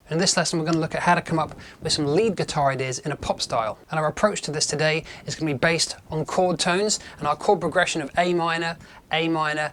In this lesson, we're going to look at how to come up with some lead guitar ideas in a pop style. And our approach to this today is going to be based on chord tones, and our chord progression of A minor, E minor,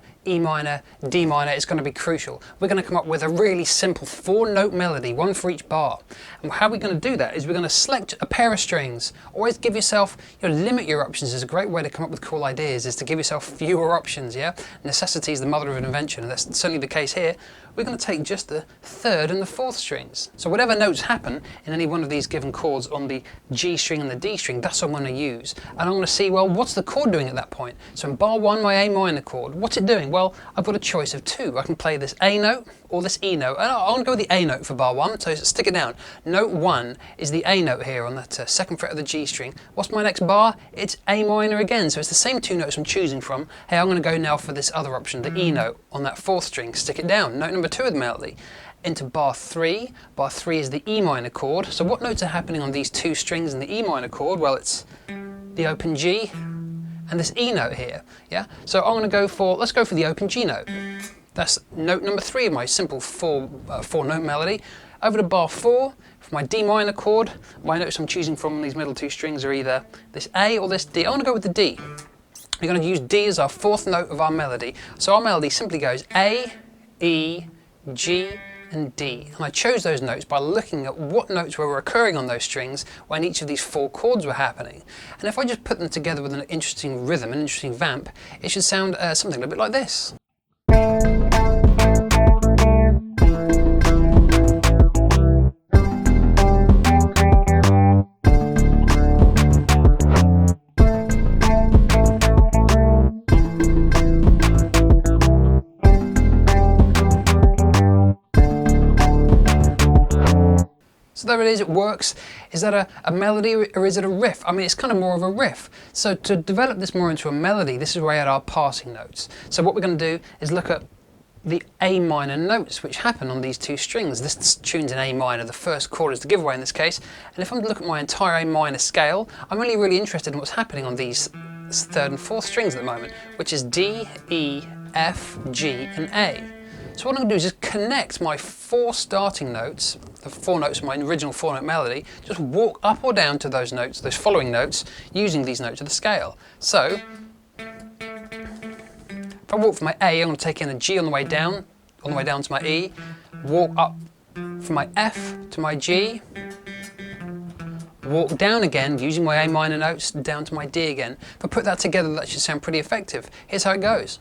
D minor is going to be crucial. We're going to come up with a really simple 4-note melody, one for each bar. And how we're going to do that is we're going to select a pair of strings. Always give yourself, limit your options is a great way to come up with cool ideas, is to give yourself fewer options, yeah? Necessity is the mother of invention, and that's certainly the case here. We're going to take just the 3rd and the 4th strings. So whatever notes happen in any one of these given chords on the G string and the D string, that's what I'm going to use. And I'm going to see, well, what's the chord doing at that point? So in bar 1, my A minor chord, what's it doing? Well, I've got a choice of 2. I can play this A note or this E note. And I want to go with the A note for bar 1, so stick it down. Note 1 is the A note here on that 2nd fret of the G string. What's my next bar? It's A minor again, so it's the same 2 notes I'm choosing from. Hey, I'm going to go now for this other option, the E note on that 4th string. Stick it down. Note number 2 of the melody. Into bar 3. Bar 3 is the E minor chord. So what notes are happening on these 2 strings in the E minor chord? Well, it's the open G and this E note here, yeah? So I'm going to go for, let's go for the open G note. That's note number 3 of my simple 4-note melody. Over to bar 4, for my D minor chord, my notes I'm choosing from these middle 2 strings are either this A or this D. I want to go with the D. We're going to use D as our 4th note of our melody. So our melody simply goes A, E, G, and D. And I chose those notes by looking at what notes were recurring on those strings when each of these 4 chords were happening. And if I just put them together with an interesting rhythm, an interesting vamp, it should sound something a little bit like this. So there it is, it works. Is that a melody or is it a riff? I mean, it's kind of more of a riff. So to develop this more into a melody, this is where I add our passing notes. So what we're going to do is look at the A minor notes which happen on these 2 strings. This tune's in A minor, the 1st chord is the giveaway in this case. And if I'm to look at my entire A minor scale, I'm only really interested in what's happening on these 3rd and 4th strings at the moment, which is D, E, F, G, and A. So what I'm going to do is just connect my 4 starting notes, the 4 notes of my original 4-note melody, just walk up or down to those notes, those following notes, using these notes of the scale. So, if I walk from my A, I'm going to take in a G on the way down to my E, walk up from my F to my G, walk down again using my A minor notes down to my D again. If I put that together, that should sound pretty effective. Here's how it goes.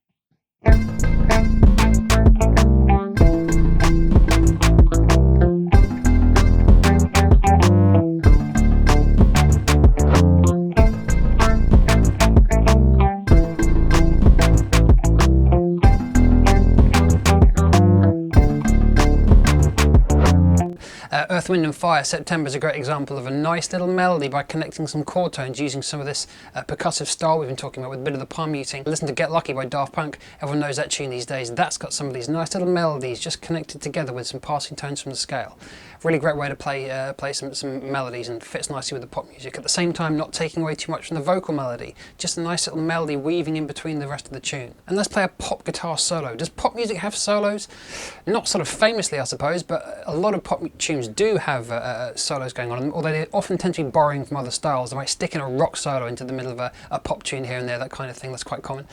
Earth, Wind and Fire, September is a great example of a nice little melody by connecting some chord tones using some of this percussive style we've been talking about with a bit of the palm muting. Listen to Get Lucky by Daft Punk, everyone knows that tune these days. That's got some of these nice little melodies just connected together with some passing tones from the scale. Really great way to play some melodies, and fits nicely with the pop music. At the same time, not taking away too much from the vocal melody, just a nice little melody weaving in between the rest of the tune. And let's play a pop guitar solo. Does pop music have solos? Not sort of famously, I suppose, but a lot of pop tunes do have solos going on, although they often tend to be borrowing from other styles. They might stick in a rock solo into the middle of a pop tune here and there, that kind of thing. That's quite common.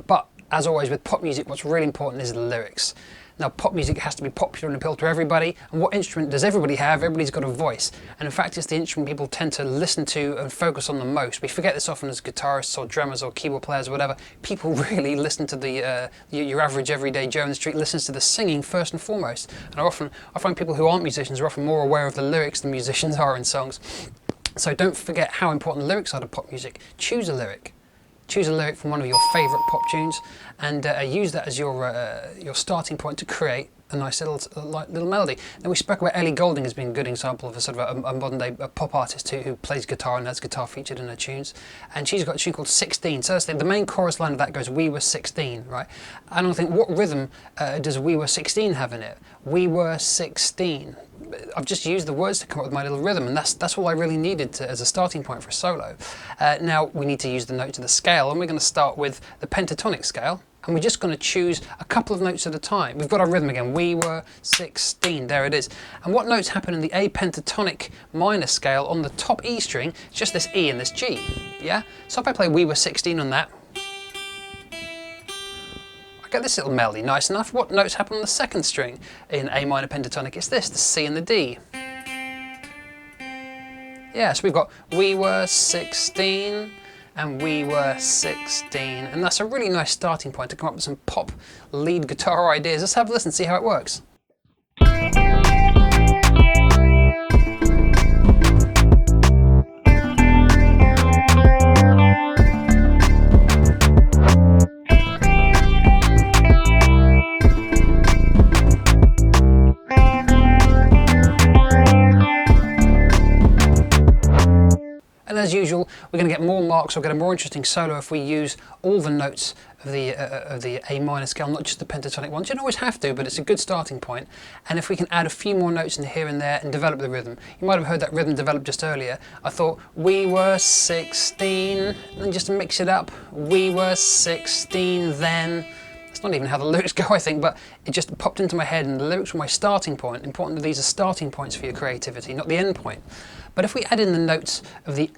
But as always with pop music, what's really important is the lyrics. Now, pop music has to be popular and appeal to everybody, and what instrument does everybody have? Everybody's got a voice, and in fact it's the instrument people tend to listen to and focus on the most. We forget this often as guitarists or drummers or keyboard players or whatever. People really listen to your average everyday Joe in the street listens to the singing first and foremost, and I find people who aren't musicians are often more aware of the lyrics than musicians are in songs. So don't forget how important the lyrics are to pop music. Choose a lyric. Choose a lyric from one of your favourite pop tunes and use that as your starting point to create a nice little melody. Then we spoke about Ellie Goulding as being a good example of a sort of a modern day pop artist who plays guitar and has guitar featured in her tunes. And she's got a tune called 16. So that's the main chorus line of that goes, "We were 16," right? And I think, what rhythm does "We were 16" have in it? We were 16. I've just used the words to come up with my little rhythm, and that's all I really needed as a starting point for a solo. Now we need to use the notes of the scale, and we're going to start with the pentatonic scale. and we're just going to choose a couple of notes at a time. We've got our rhythm again. We were 16, there it is. And what notes happen in the A pentatonic minor scale on the top E string? It's just this E and this G, yeah? So if I play We Were 16 on that, I get this little melody, nice enough. What notes happen on the second string in A minor pentatonic? It's this, the C and the D. Yeah, so we've got We Were 16, and We Were 16, and that's a really nice starting point to come up with some pop lead guitar ideas. Let's have a listen, see how it works. And as usual, we're going to get more marks or get a more interesting solo if we use all the notes of the A minor scale, not just the pentatonic ones. You don't always have to, but it's a good starting point. And if we can add a few more notes in here and there and develop the rhythm. You might have heard that rhythm develop just earlier. I thought, we were 16, and then just to mix it up, we were 16 then. That's not even how the lyrics go, I think, but it just popped into my head, and the lyrics were my starting point. Important that these are starting points for your creativity, not the end point. But if we add in the notes of the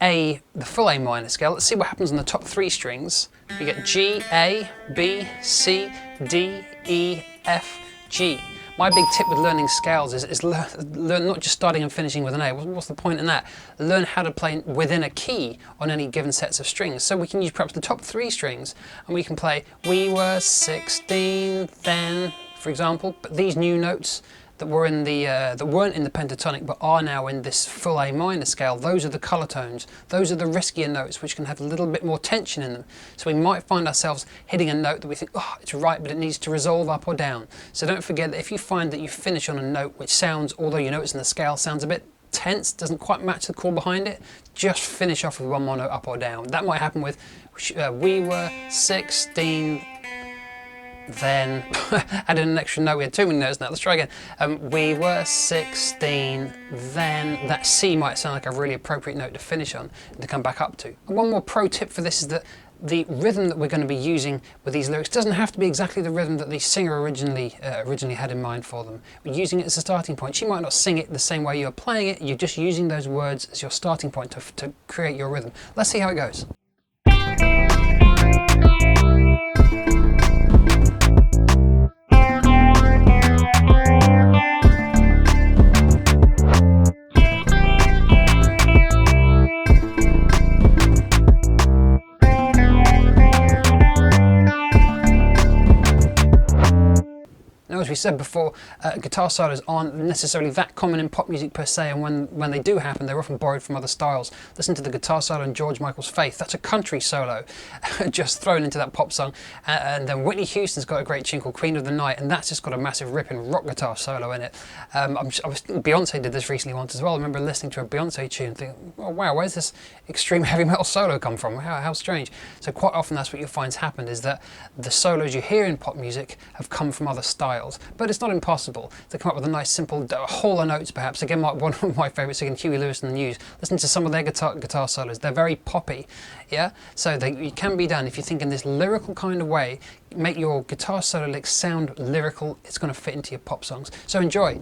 full A minor scale, let's see what happens on the top three strings. We get G, A, B, C, D, E, F, G. My big tip with learning scales is learn not just starting and finishing with an A. What's the point in that? Learn how to play within a key on any given sets of strings. So we can use perhaps the top three strings, and we can play We Were 16 then, for example. But these new notes that were in the that weren't in the pentatonic but are now in this full A minor scale, those are the colour tones. Those are the riskier notes which can have a little bit more tension in them. So we might find ourselves hitting a note that we think, oh, it's right, but it needs to resolve up or down. So don't forget that if you find that you finish on a note which sounds, although you know it's in the scale, sounds a bit tense, doesn't quite match the chord behind it, just finish off with one more note up or down. That might happen with We Were 16 then, add in an extra note. We had too many notes now. Let's try again. We were 16 then. That C might sound like a really appropriate note to finish on and to come back up to. And one more pro tip for this is that the rhythm that we're going to be using with these lyrics doesn't have to be exactly the rhythm that the singer originally had in mind for them. We're using it as a starting point. She might not sing it the same way you're playing it. You're just using those words as your starting point to create your rhythm. Let's see how it goes. Now, as we said before, guitar solos aren't necessarily that common in pop music per se, and when they do happen, they're often borrowed from other styles. Listen to the guitar solo in George Michael's Faith. That's a country solo just thrown into that pop song. And then Whitney Houston's got a great tune called Queen of the Night, and that's just got a massive ripping rock guitar solo in it. Beyonce did this recently once as well. I remember listening to a Beyonce tune and thinking, oh wow, where's this extreme heavy metal solo come from? How strange. So quite often that's what you'll find's happened, is that the solos you hear in pop music have come from other styles. But it's not impossible to come up with a nice simple whole of notes perhaps. Again, one of my favourites, again, Huey Lewis and the News. Listen to some of their guitar solos. They're very poppy, yeah? So it can be done if you think in this lyrical kind of way. Make your guitar solo licks sound lyrical. It's going to fit into your pop songs. So enjoy.